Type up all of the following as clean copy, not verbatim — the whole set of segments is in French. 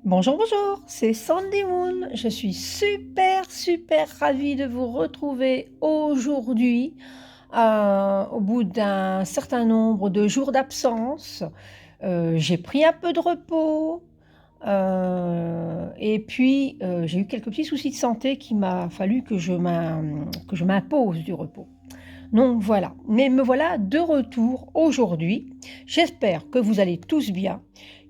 Bonjour, bonjour, c'est Sandy Moon. Je suis super ravie de vous retrouver aujourd'hui, au bout d'un certain nombre de jours d'absence. J'ai pris un peu de repos, et puis, j'ai eu quelques petits soucis de santé qui m'a fallu que je m'impose du repos. Donc voilà, mais me voilà de retour aujourd'hui. J'espère que vous allez tous bien,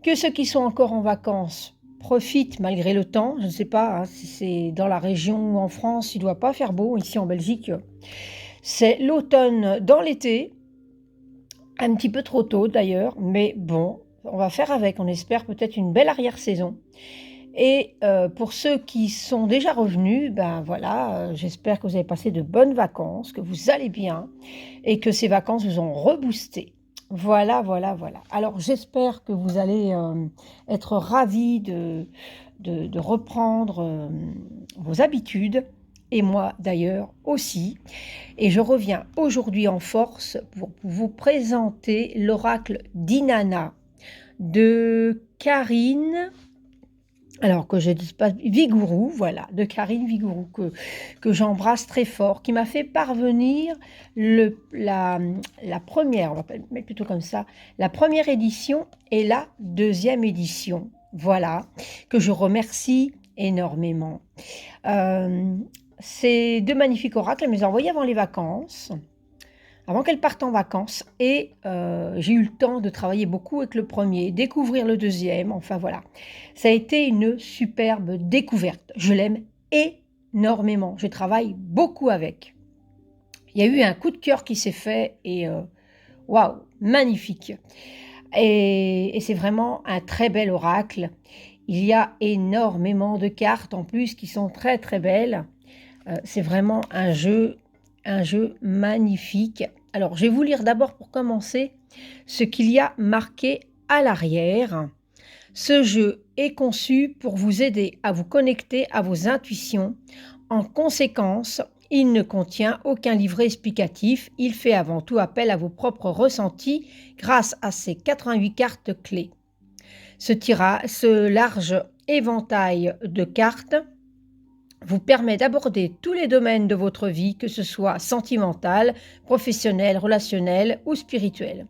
que ceux qui sont encore en vacances profitent malgré le temps. Je ne sais pas hein, si c'est dans la région ou en France, il ne doit pas faire beau. Ici en Belgique, c'est l'automne dans l'été, un petit peu trop tôt d'ailleurs, mais bon, on va faire avec. On espère peut-être une belle arrière-saison. Et pour ceux qui sont déjà revenus, ben voilà, j'espère que vous avez passé de bonnes vacances, que vous allez bien et que ces vacances vous ont reboosté. Voilà, voilà, voilà. Alors j'espère que vous allez être ravis de reprendre vos habitudes, et moi d'ailleurs aussi. Et je reviens aujourd'hui en force pour vous présenter l'oracle d'Inanna de Karine. Alors que je ne dise pas Vigouroux, voilà, de Karine Vigouroux, que j'embrasse très fort, qui m'a fait parvenir la première, on va mettre plutôt comme ça, la première édition et la deuxième édition, voilà, que je remercie énormément. Ces deux magnifiques oracles, elles me les ont envoyés avant les vacances, avant qu'elle parte en vacances, et j'ai eu le temps de travailler beaucoup avec le premier, découvrir le deuxième, enfin voilà. Ça a été une superbe découverte. Je l'aime énormément, je travaille beaucoup avec. Il y a eu un coup de cœur qui s'est fait et waouh, magnifique. Et c'est vraiment un très bel oracle. Il y a énormément de cartes en plus qui sont très belles. C'est vraiment un jeu magnifique. Alors, je vais vous lire d'abord pour commencer ce qu'il y a marqué à l'arrière. Ce jeu est conçu pour vous aider à vous connecter à vos intuitions. En conséquence, il ne contient aucun livret explicatif. Il fait avant tout appel à vos propres ressentis grâce à ses 88 cartes clés. Ce large éventail de cartes vous permet d'aborder tous les domaines de votre vie, que ce soit sentimental, professionnel, relationnel ou spirituel.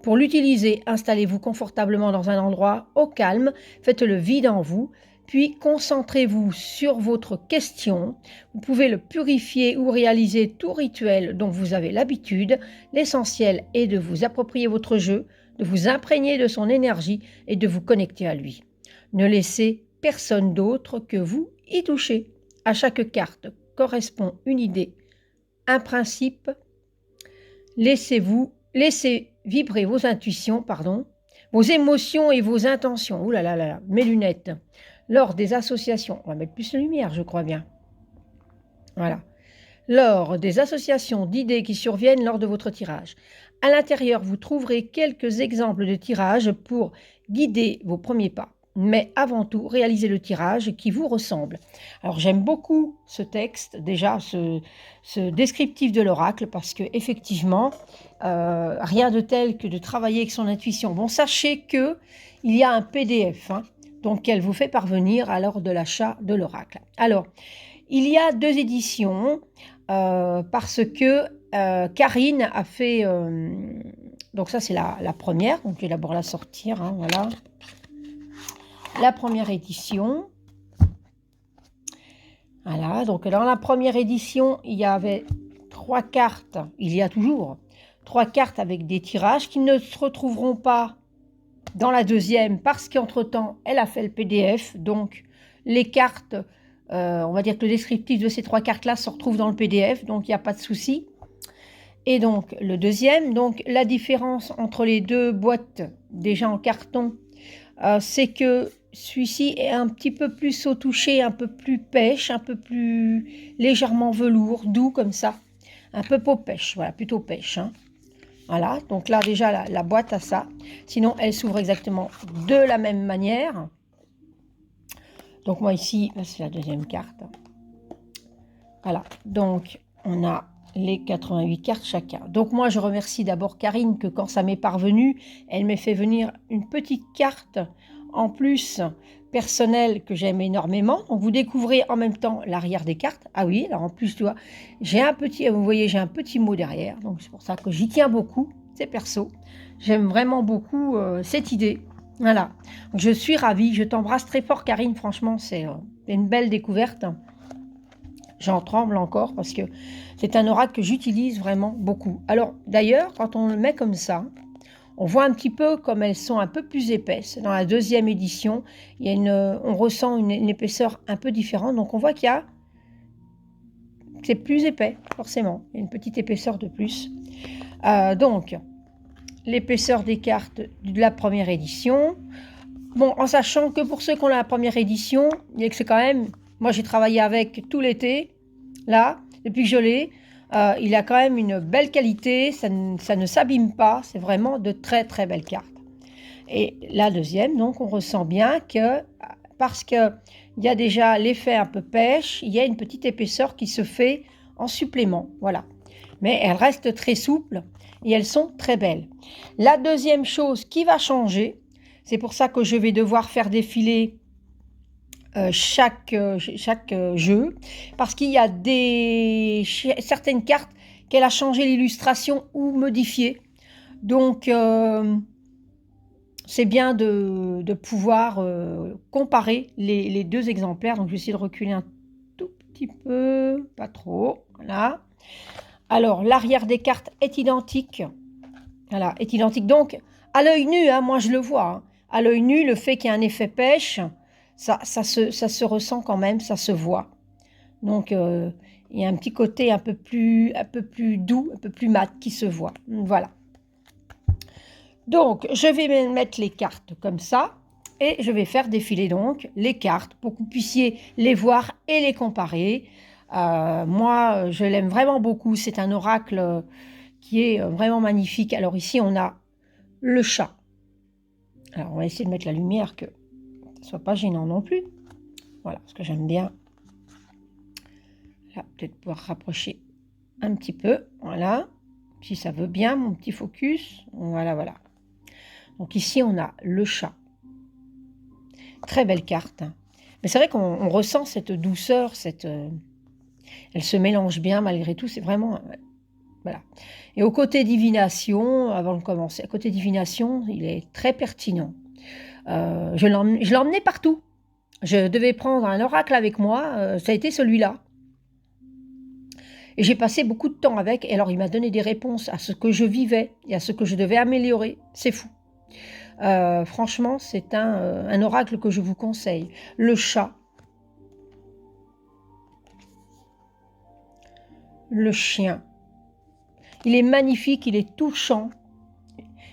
Pour l'utiliser, installez-vous confortablement dans un endroit au calme, faites le vide en vous, puis concentrez-vous sur votre question. Vous pouvez le purifier ou réaliser tout rituel dont vous avez l'habitude. L'essentiel est de vous approprier votre jeu, de vous imprégner de son énergie et de vous connecter à lui. Ne laissez personne d'autre que vous y toucher. À chaque carte correspond une idée, un principe. Laissez vibrer vos intuitions, vos émotions et vos intentions. Ouh là là là, mes lunettes. Lors des associations, on va mettre plus de lumière, je crois bien. Voilà. Lors des associations d'idées qui surviennent lors de votre tirage. À l'intérieur, vous trouverez quelques exemples de tirages pour guider vos premiers pas. Mais avant tout, réalisez le tirage qui vous ressemble. Alors j'aime beaucoup ce texte, déjà ce descriptif de l'oracle, parce que effectivement, rien de tel que de travailler avec son intuition. Bon, sachez que il y a un PDF, donc qu'elle vous fait parvenir à l'heure de l'achat de l'oracle. Alors, il y a 2 éditions, parce que Karine a fait... donc ça, c'est la première, donc je vais d'abord la sortir, voilà. La première édition. Voilà, donc dans la première édition, il y avait 3 cartes, il y a toujours 3 cartes avec des tirages qui ne se retrouveront pas dans la deuxième parce qu'entre-temps, elle a fait le PDF. Donc, les cartes, on va dire que le descriptif de ces 3 cartes-là se retrouve dans le PDF, donc il n'y a pas de souci. Et donc, le deuxième, donc la différence entre les deux boîtes déjà en carton, c'est que celui-ci est un petit peu plus au toucher, un peu plus pêche, un peu plus légèrement velours, doux comme ça. Un peu peau pêche, voilà, plutôt pêche. Voilà, donc là déjà la boîte a ça. Sinon, elle s'ouvre exactement de la même manière. Donc moi ici, là c'est la deuxième carte. Voilà, donc on a les 88 cartes chacun. Donc moi, je remercie d'abord Karine que quand ça m'est parvenu, elle m'a fait venir une petite carte en plus personnelle que j'aime énormément. Donc vous découvrez en même temps l'arrière des cartes. Ah oui, alors en plus, tu vois, j'ai un petit, vous voyez, j'ai un petit mot derrière. Donc c'est pour ça que j'y tiens beaucoup, c'est perso. J'aime vraiment beaucoup cette idée. Voilà, donc, je suis ravie. Je t'embrasse très fort, Karine. Franchement, c'est une belle découverte. J'en tremble encore parce que c'est un oracle que j'utilise vraiment beaucoup. Alors d'ailleurs, quand on le met comme ça, on voit un petit peu comme elles sont un peu plus épaisses. Dans la deuxième édition, il y a on ressent une épaisseur un peu différente. Donc on voit qu'il y a, c'est plus épais, forcément. Il y a une petite épaisseur de plus. Donc, l'épaisseur des cartes de la première édition. Bon, en sachant que pour ceux qui ont la première édition, il y a que c'est quand même... Moi, j'ai travaillé avec tout l'été. Là, depuis que je l'ai, il a quand même une belle qualité, ça ne s'abîme pas, c'est vraiment de très très belles cartes. Et la deuxième, donc on ressent bien que, parce qu'il y a déjà l'effet un peu pêche, il y a une petite épaisseur qui se fait en supplément, voilà. Mais elles restent très souples et elles sont très belles. La deuxième chose qui va changer, c'est pour ça que je vais devoir faire défiler chaque jeu, parce qu'il y a certaines cartes qu'elle a changé l'illustration ou modifié. Donc, c'est bien de pouvoir comparer les deux exemplaires. Donc, je vais essayer de reculer un tout petit peu, pas trop, voilà. Alors, l'arrière des cartes est identique. Voilà, est identique. Donc, à l'œil nu, hein, moi je le vois, hein, à l'œil nu, le fait qu'il y ait un effet pêche, ça se ressent quand même, ça se voit. Donc, il y a un petit côté un peu plus doux, un peu plus mat qui se voit. Voilà. Donc, je vais mettre les cartes comme ça et je vais faire défiler donc les cartes pour que vous puissiez les voir et les comparer. Moi, je l'aime vraiment beaucoup. C'est un oracle qui est vraiment magnifique. Alors ici, on a le chat. Alors, on va essayer de mettre la lumière que ça ne soit pas gênant non plus. Voilà, parce que j'aime bien. Là, peut-être pouvoir rapprocher un petit peu. Voilà. Si ça veut bien, mon petit focus. Voilà, voilà. Donc ici, on a le chat. Très belle carte. Mais c'est vrai qu'on ressent cette douceur, elle se mélange bien malgré tout. C'est vraiment... Voilà. Et au côté divination, avant de commencer, à côté divination, il est très pertinent. Je l'emmenais partout. Je devais prendre un oracle avec moi, ça a été celui-là. Et j'ai passé beaucoup de temps avec, et alors il m'a donné des réponses à ce que je vivais et à ce que je devais améliorer. C'est fou. Franchement, c'est un oracle que je vous conseille. Le chat. Le chien. Il est magnifique, il est touchant.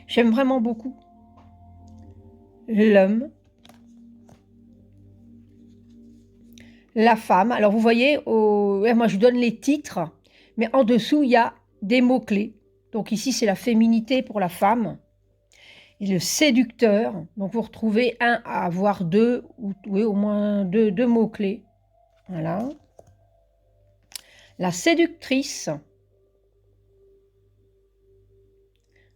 J'aime vraiment beaucoup. L'homme. La femme. Alors vous voyez, moi je donne les titres, mais en dessous il y a des mots-clés. Donc ici c'est la féminité pour la femme. Et le séducteur, donc vous retrouvez un à avoir deux, ou oui, au moins deux mots-clés. Voilà. La séductrice.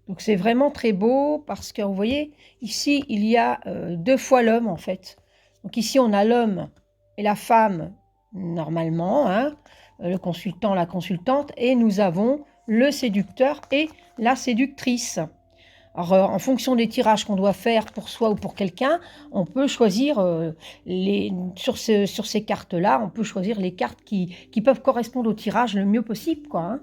Donc c'est vraiment très beau parce que vous voyez, ici il y a deux fois l'homme en fait. Donc ici on a l'homme et la femme normalement, hein, le consultant, la consultante, et nous avons le séducteur et la séductrice. Alors, en fonction des tirages qu'on doit faire pour soi ou pour quelqu'un, on peut choisir, sur ces cartes-là, on peut choisir les cartes qui peuvent correspondre au tirage le mieux possible, quoi,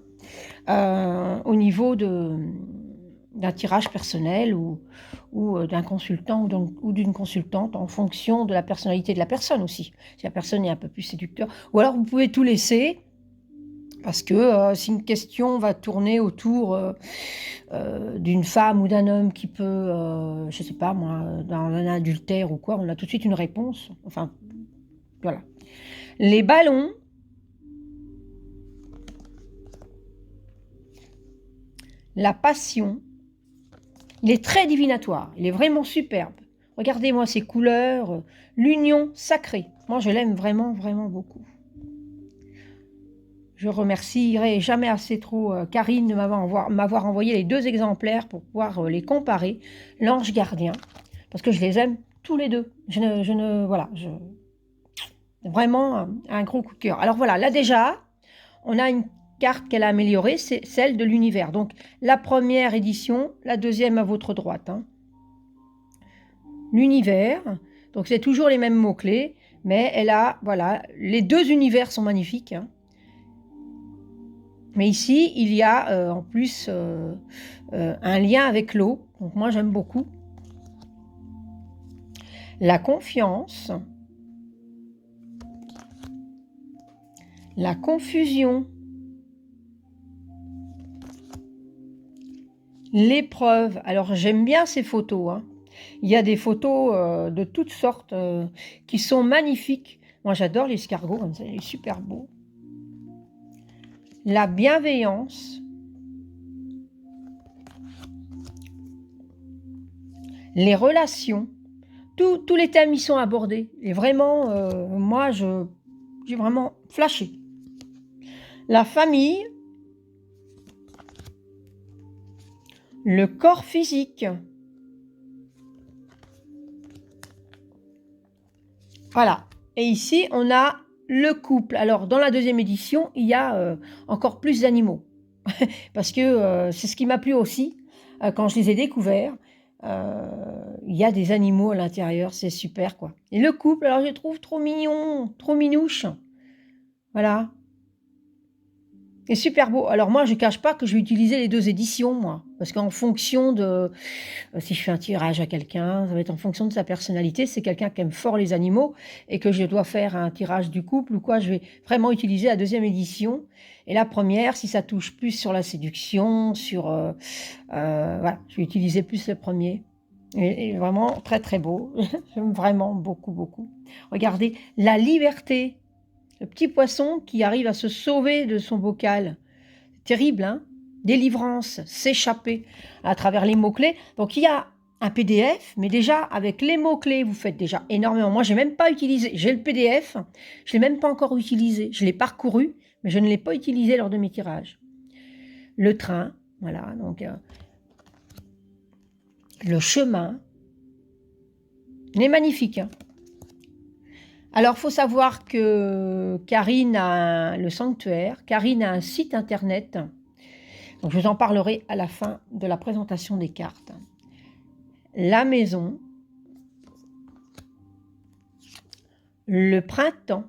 hein, au niveau d'un tirage personnel ou d'un consultant ou d'une consultante en fonction de la personnalité de la personne aussi. Si la personne est un peu plus séducteur. Ou alors, vous pouvez tout laisser. Parce que si une question va tourner autour d'une femme ou d'un homme qui peut, je ne sais pas moi, dans un adultère ou quoi, on a tout de suite une réponse. Enfin, voilà. Les ballons. La passion. Il est très divinatoire. Il est vraiment superbe. Regardez-moi ces couleurs. L'union sacrée. Moi, je l'aime vraiment, vraiment beaucoup. Je remercierai jamais assez trop Karine de m'avoir envoyé les 2 exemplaires pour pouvoir les comparer. L'ange gardien, parce que je les aime tous les 2. Voilà, vraiment un gros coup de cœur. Alors voilà, là déjà, on a une carte qu'elle a améliorée, c'est celle de l'univers. Donc la première édition, la deuxième à votre droite, hein. L'univers, donc c'est toujours les mêmes mots-clés, mais elle a, voilà, les 2 univers sont magnifiques, hein. Mais ici, il y a en plus un lien avec l'eau, donc moi j'aime beaucoup. La confiance, la confusion, l'épreuve. Alors j'aime bien ces photos, hein. Il y a des photos de toutes sortes qui sont magnifiques. Moi j'adore l'escargot, comme ça, il est super beau. La bienveillance, les relations, tous les thèmes y sont abordés. Et vraiment, moi, j'ai vraiment flashé. La famille, le corps physique. Voilà. Et ici, on a le couple. Alors, dans la deuxième édition, il y a encore plus d'animaux. Parce que c'est ce qui m'a plu aussi quand je les ai découverts. Il y a des animaux à l'intérieur, c'est super quoi. Et le couple, alors je les trouve trop mignons, trop minouches. Voilà. Et super beau. Alors moi, je ne cache pas que je vais utiliser les 2 éditions, moi. Parce qu'en fonction de... si je fais un tirage à quelqu'un, ça va être en fonction de sa personnalité. C'est quelqu'un qui aime fort les animaux et que je dois faire un tirage du couple ou quoi, je vais vraiment utiliser la deuxième édition. Et la première, si ça touche plus sur la séduction, sur... voilà, je vais utiliser plus le premier. Et vraiment très très beau. J'aime vraiment beaucoup, beaucoup. Regardez, la liberté. Le petit poisson qui arrive à se sauver de son bocal. Terrible, hein? Délivrance, s'échapper à travers les mots-clés. Donc, il y a un PDF, mais déjà, avec les mots-clés, vous faites déjà énormément. Moi, je n'ai même pas utilisé. J'ai le PDF, je ne l'ai même pas encore utilisé. Je l'ai parcouru, mais je ne l'ai pas utilisé lors de mes tirages. Le train, voilà. Donc, le chemin. Il est magnifique, hein? Alors, il faut savoir que Karine a le sanctuaire, Karine a un site internet. Donc, je vous en parlerai à la fin de la présentation des cartes. La maison, le printemps.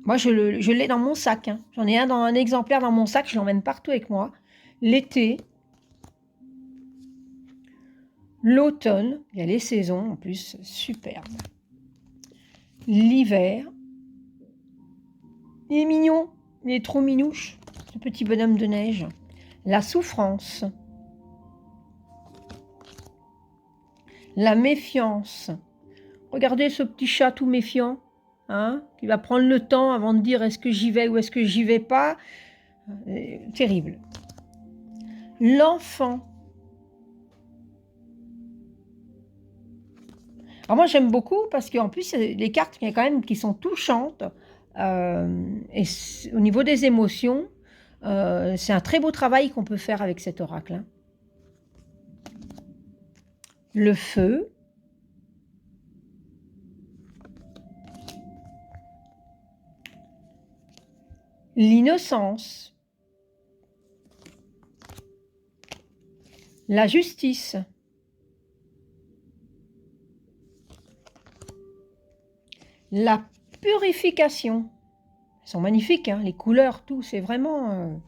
Moi, je l'ai dans mon sac, hein. J'en ai un exemplaire dans mon sac, je l'emmène partout avec moi. L'été. L'automne, il y a les saisons en plus, superbe. L'hiver. Il est mignon, il est trop minouche, ce petit bonhomme de neige. La souffrance. La méfiance. Regardez ce petit chat tout méfiant, hein, qui va prendre le temps avant de dire est-ce que j'y vais ou est-ce que j'y vais pas. Terrible. L'enfant. Alors moi j'aime beaucoup parce qu'en plus les cartes il y a quand même qui sont touchantes et au niveau des émotions c'est un très beau travail qu'on peut faire avec cet oracle, hein. Le feu, l'innocence, la justice, la purification. Elles sont magnifiques, hein, les couleurs, tout, c'est vraiment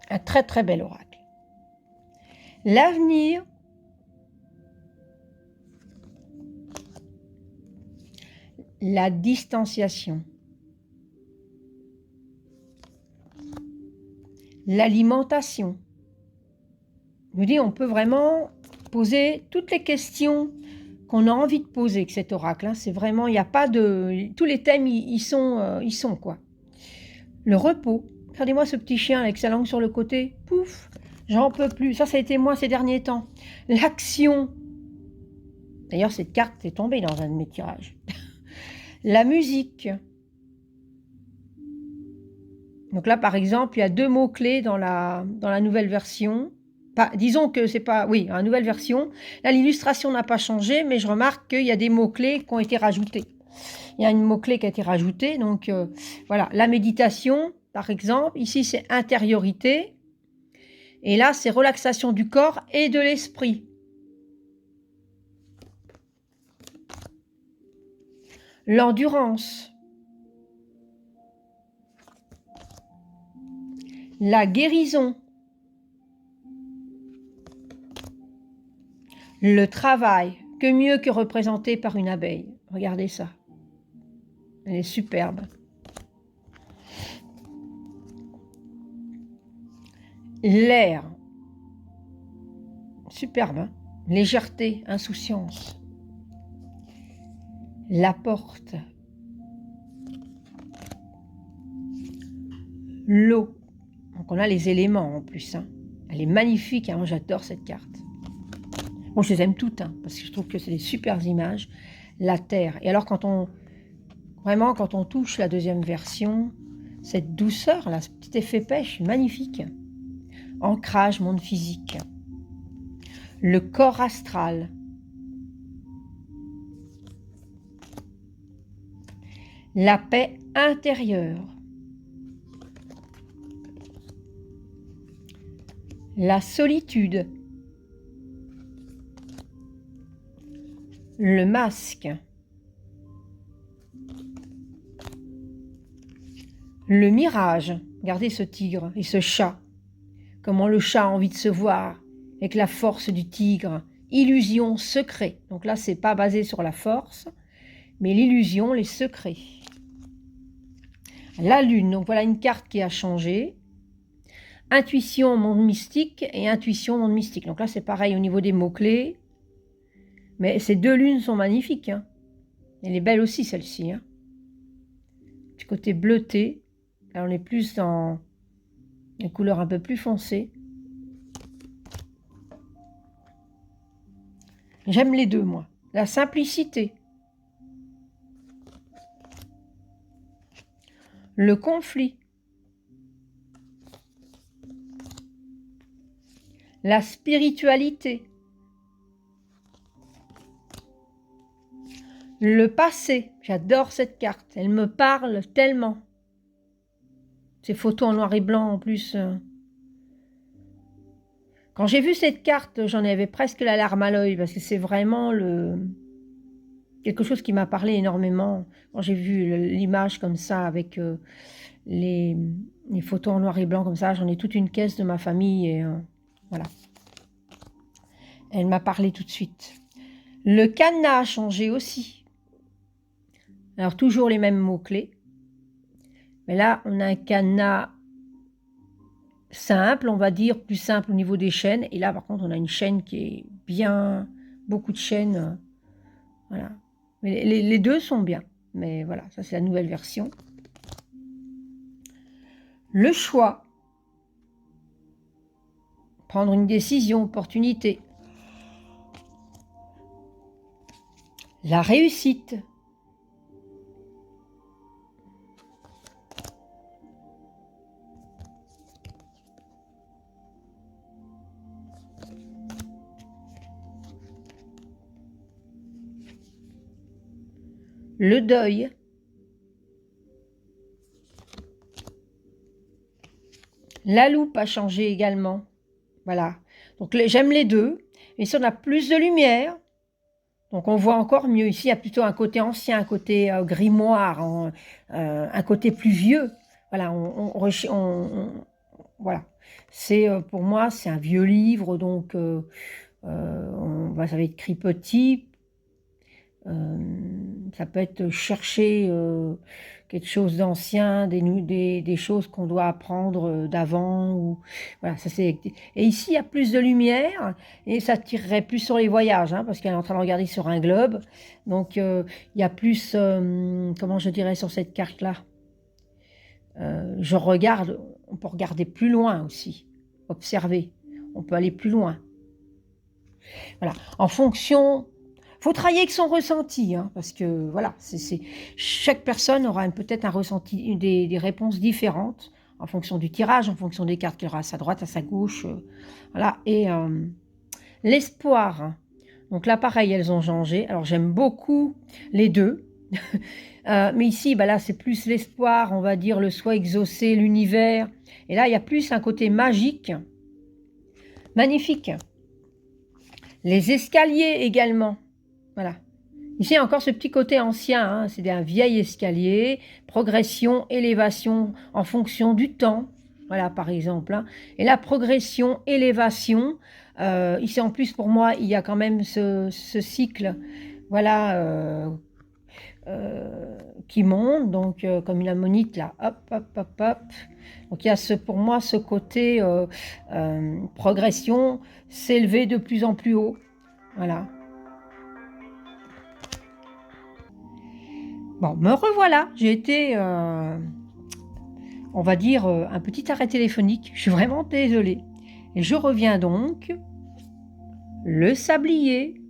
un très très bel oracle. L'avenir, la distanciation, l'alimentation. Je vous dis, on peut vraiment poser toutes les questions qu'on a envie de poser avec cet oracle, hein. C'est vraiment, il n'y a pas de... Tous les thèmes, ils sont quoi. Le repos. Regardez-moi ce petit chien avec sa langue sur le côté. Pouf, j'en peux plus. Ça a été moi ces derniers temps. L'action. D'ailleurs, cette carte est tombée dans un de mes tirages. La musique. Donc là, par exemple, il y a 2 mots-clés dans la nouvelle version. Pas disons que c'est pas oui, dans la nouvelle version. Là, l'illustration n'a pas changé, mais je remarque qu'il y a des mots-clés qui ont été rajoutés. Il y a une mot-clé qui a été rajouté, donc voilà. La méditation, par exemple, ici, c'est intériorité et là, c'est relaxation du corps et de l'esprit. L'endurance. La guérison. Le travail, que mieux que représenté par une abeille. Regardez ça. Elle est superbe. L'air. Superbe, hein? Légèreté, insouciance. La porte. L'eau. Donc on a les éléments en plus, hein. Elle est magnifique, hein. Moi j'adore cette carte. Bon, je les aime toutes, hein, parce que je trouve que c'est des super images. La terre. Et alors vraiment quand on touche la deuxième version, cette douceur là, ce petit effet pêche, magnifique. Ancrage, monde physique. Le corps astral. La paix intérieure. La solitude. Le masque. Le mirage. Regardez ce tigre et ce chat. Comment le chat a envie de se voir avec la force du tigre. Illusion, secret. Donc là, c'est pas basé sur la force, mais l'illusion, les secrets. La lune. Donc voilà une carte qui a changé. Intuition, monde mystique et intuition, monde mystique. Donc là, c'est pareil au niveau des mots-clés. Mais ces 2 lunes sont magnifiques, hein. Elle est belle aussi, celle-ci, hein. Du côté bleuté. Là, on est plus dans les couleurs un peu plus foncées. J'aime les 2, moi. La simplicité. Le conflit. La spiritualité. Le passé. J'adore cette carte. Elle me parle tellement. Ces photos en noir et blanc en plus. Quand j'ai vu cette carte, j'en avais presque la larme à l'œil parce que c'est vraiment quelque chose qui m'a parlé énormément. Quand j'ai vu l'image comme ça avec les photos en noir et blanc comme ça, j'en ai toute une caisse de ma famille et voilà. Elle m'a parlé tout de suite. Le cadenas a changé aussi. Alors toujours les mêmes mots-clés. Mais là, on a un cadenas simple, on va dire, plus simple au niveau des chaînes. Et là, par contre, on a une chaîne qui est bien, beaucoup de chaînes. Voilà. Mais les 2 sont bien. Mais voilà, ça c'est la nouvelle version. Le choix. Prendre une décision, opportunité. La réussite. Le deuil. La loupe a changé également. Voilà. Donc j'aime les 2. Ici, on a plus de lumière. Donc on voit encore mieux. Ici, il y a plutôt un côté ancien, un côté grimoire, un côté plus vieux. Voilà, voilà. C'est pour moi, c'est un vieux livre, donc ça va être écrit petit. Ça peut être chercher quelque chose d'ancien, des choses qu'on doit apprendre d'avant. Ou voilà, ça c'est. Et ici, il y a plus de lumière et ça tirerait plus sur les voyages, hein, parce qu'elle est en train de regarder sur un globe. Donc, il y a plus, comment je dirais sur cette carte-là. Je regarde, on peut regarder plus loin aussi, observer. On peut aller plus loin. Voilà, en fonction Faut travailler avec son ressenti, hein, parce que voilà, chaque personne aura peut-être un ressenti, des réponses différentes en fonction du tirage, en fonction des cartes qu'il aura à sa droite, à sa gauche. Voilà. Et l'espoir, hein. Donc là, pareil, elles ont changé. Alors j'aime beaucoup les deux. Mais ici, bah là, c'est plus l'espoir, on va dire, le soi exaucé, l'univers. Et là, il y a plus un côté magique, magnifique. Les escaliers également. Voilà. Ici, encore ce petit côté ancien, hein, c'est un vieil escalier, progression, élévation en fonction du temps. Voilà, par exemple. Hein. Et la progression, élévation. Ici, en plus, pour moi, il y a quand même ce cycle, voilà, qui monte, donc comme une ammonite, là, hop, hop, hop, hop. Donc, il y a pour moi ce côté progression, s'élever de plus en plus haut. Voilà. Bon, me revoilà. J'ai été, on va dire, un petit arrêt téléphonique. Je suis vraiment désolée. Et je reviens donc. Le sablier.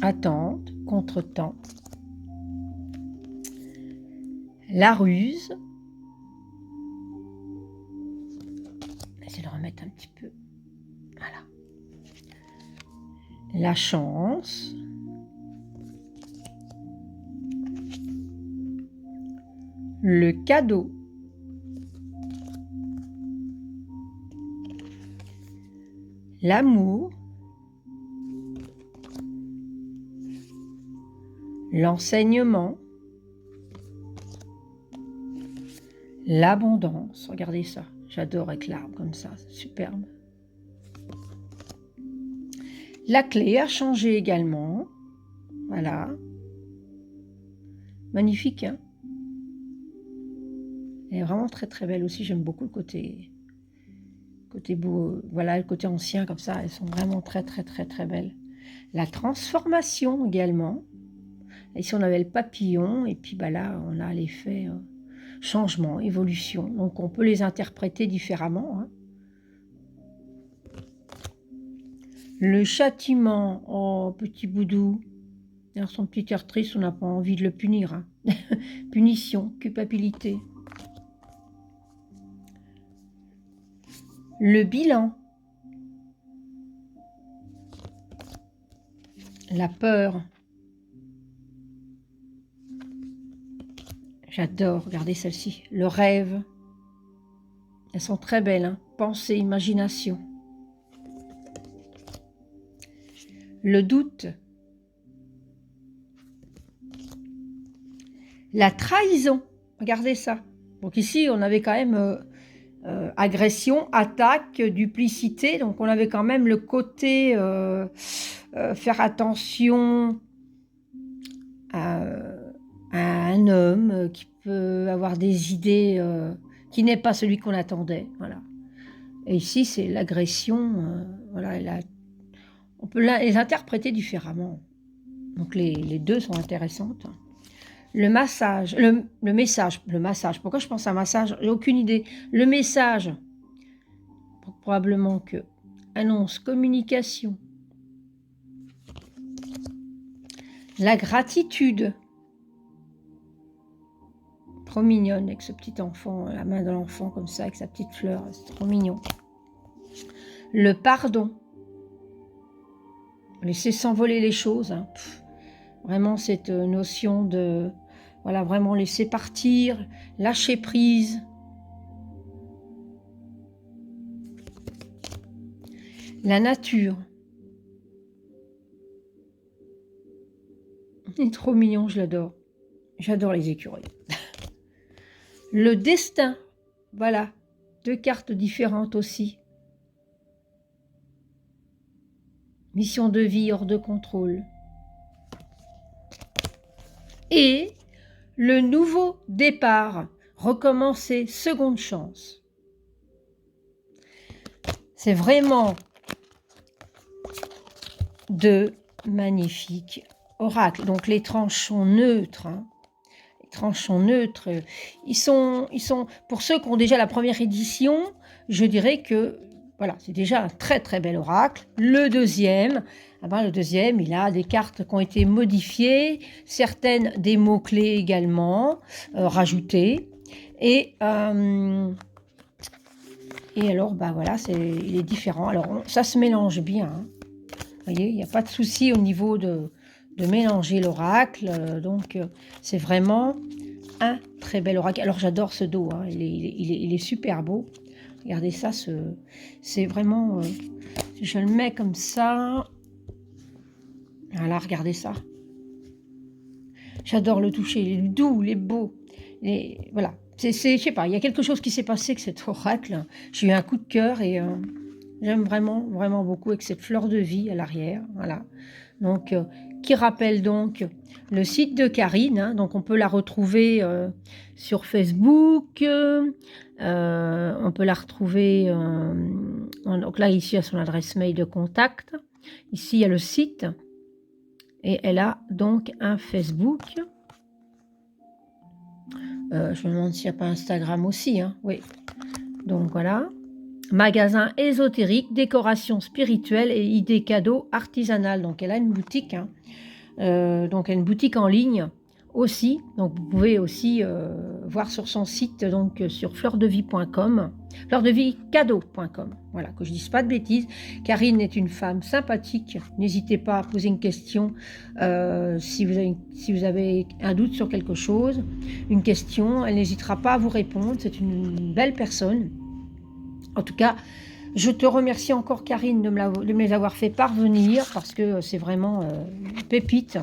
Attente, contretemps. La ruse. Essayer de remettre un petit peu. Voilà. La chance. Le cadeau. L'amour. L'enseignement. L'abondance. Regardez ça. J'adore avec l'arbre comme ça. C'est superbe. La clé a changé également. Voilà. Magnifique, hein? Elle est vraiment très très belle aussi. J'aime beaucoup le côté beau. Voilà, le côté ancien comme ça. Elles sont vraiment très très très très belles. La transformation également. Ici, on avait le papillon. Et puis bah là, on a l'effet changement, évolution. Donc, on peut les interpréter différemment. Hein. Le châtiment. Oh, petit boudou. Dans son petit air triste, on n'a pas envie de le punir. Hein. Punition, culpabilité. Le bilan. La peur. J'adore, regardez celle-ci. Le rêve. Elles sont très belles. Hein. Pensée, imagination. Le doute. La trahison. Regardez ça. Donc ici, on avait quand même agression, attaque, duplicité. Donc on avait quand même le côté faire attention à un homme qui peut avoir des idées qui n'est pas celui qu'on attendait. Voilà. Et ici, c'est l'agression. Voilà, on peut les interpréter différemment. Donc les deux sont intéressantes. Le massage, le massage. Pourquoi je pense à massage? J'ai aucune idée. Le message, probablement que annonce, communication. La gratitude. Trop mignonne avec ce petit enfant, la main de l'enfant comme ça, avec sa petite fleur. C'est trop mignon. Le pardon. Laisser s'envoler les choses. Hein. Vraiment cette notion de... Voilà, vraiment laisser partir, lâcher prise. La nature. Il est trop mignon, je l'adore. J'adore les écureuils. Le destin. Voilà, deux cartes différentes aussi. Mission de vie hors de contrôle. Et le nouveau départ, recommencer, seconde chance. C'est vraiment de magnifiques oracles. Donc les tranches sont neutres. Hein. Les tranches sont neutres. Ils sont, pour ceux qui ont déjà la première édition, je dirais que voilà, c'est déjà un très très bel oracle. Le deuxième, ah ben, le deuxième, il a des cartes qui ont été modifiées, certaines des mots-clés également, rajoutés. Et alors, bah voilà, il est différent. Alors, ça se mélange bien, hein. Vous voyez, il n'y a pas de souci au niveau de mélanger l'oracle. Donc, c'est vraiment un très bel oracle. Alors, j'adore ce dos, hein, il est super beau. Regardez ça, c'est vraiment... si je le mets comme ça... Voilà, regardez ça. J'adore le toucher, il est doux, il est beau. Voilà, je sais pas, il y a quelque chose qui s'est passé avec cet oracle. J'ai eu un coup de cœur et j'aime vraiment, vraiment beaucoup avec cette fleur de vie à l'arrière. Voilà. Donc, qui rappelle donc le site de Karine, hein. Donc on peut la retrouver sur Facebook, on peut la retrouver, donc là ici à son adresse mail de contact, ici il y a le site, et elle a donc un Facebook, je me demande s'il n'y a pas Instagram aussi, hein. Oui, donc voilà. Magasin ésotérique, décoration spirituelle et idées cadeaux artisanales. Donc elle a une boutique, hein. Donc elle a une boutique en ligne aussi. Donc vous pouvez aussi voir sur son site, donc sur fleurdevie.com, fleurdevicadeau.com. Voilà, que je ne dise pas de bêtises. Karine est une femme sympathique. N'hésitez pas à poser une question si vous avez un doute sur quelque chose, une question. Elle n'hésitera pas à vous répondre. C'est une belle personne. En tout cas, je te remercie encore, Karine, de me les avoir fait parvenir, parce que c'est vraiment une pépite.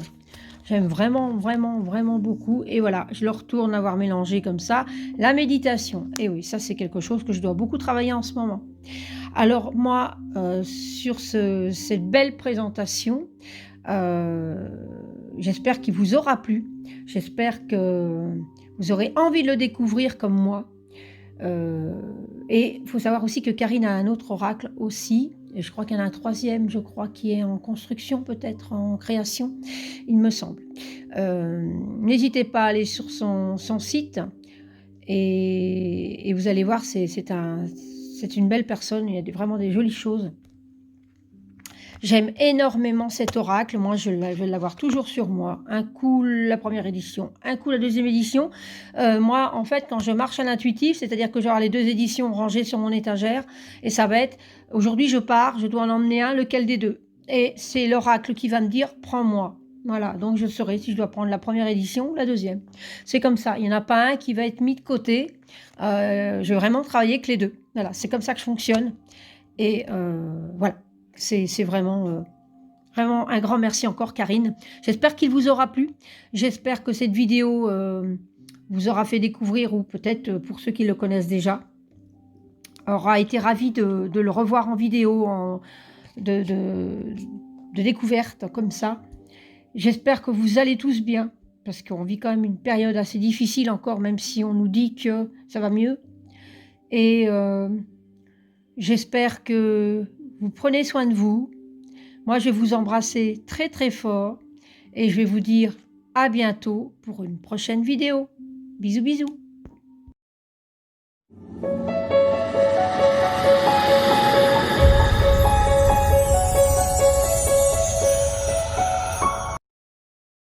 J'aime vraiment, vraiment, vraiment beaucoup. Et voilà, je le retourne avoir mélangé comme ça. La méditation. Et oui, ça, c'est quelque chose que je dois beaucoup travailler en ce moment. Alors, moi, sur cette belle présentation, j'espère qu'il vous aura plu. J'espère que vous aurez envie de le découvrir comme moi. Et il faut savoir aussi que Karine a un autre oracle aussi, et je crois qu'il y en a un troisième, je crois, qui est en construction, peut-être en création, il me semble. N'hésitez pas à aller sur son site, et vous allez voir, c'est une belle personne, il y a vraiment des jolies choses. J'aime énormément cet oracle. Moi, je vais l'avoir toujours sur moi. Un coup la première édition, un coup la deuxième édition. Moi, en fait, quand je marche à l'intuitif, c'est-à-dire que j'aurai les deux éditions rangées sur mon étagère, et ça va être, aujourd'hui je pars, je dois en emmener un, lequel des deux? Et c'est l'oracle qui va me dire, prends-moi. Voilà, donc je saurai si je dois prendre la première édition ou la deuxième. C'est comme ça, il n'y en a pas un qui va être mis de côté. Je vais vraiment travailler avec les deux. Voilà, c'est comme ça que je fonctionne. Et voilà. C'est vraiment, vraiment un grand merci encore, Karine. J'espère qu'il vous aura plu. J'espère que cette vidéo vous aura fait découvrir, ou peut-être pour ceux qui le connaissent déjà, aura été ravi de le revoir en vidéo, de découverte comme ça. J'espère que vous allez tous bien, parce qu'on vit quand même une période assez difficile encore, même si on nous dit que ça va mieux. Et j'espère que vous prenez soin de vous. Moi, je vais vous embrasser très très fort et je vais vous dire à bientôt pour une prochaine vidéo. Bisous bisous.